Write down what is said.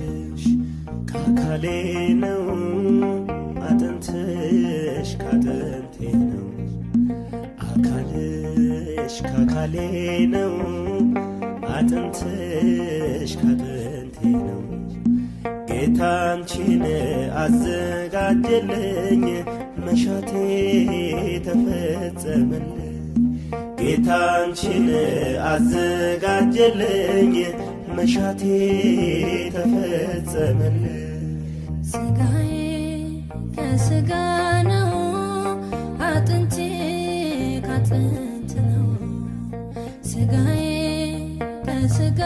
አካልሽ ከአካሌ ነው አጥንትሽ ካጥንቴ ነው አካልሽ ከአካሌ ነው አጥንትሽ ካጥንቴ ነው ጌታ አንቺን አዘጋጀልኝ መሻቴ ተፈጸመልኝ ጌታ አንቺን አዘጋጀልኝ መሻቴ ተፈጸመልኝ ስጋዬ ከስጋ ነው አጥንቴ ካጥንት ነው ስጋዬ ከስጋ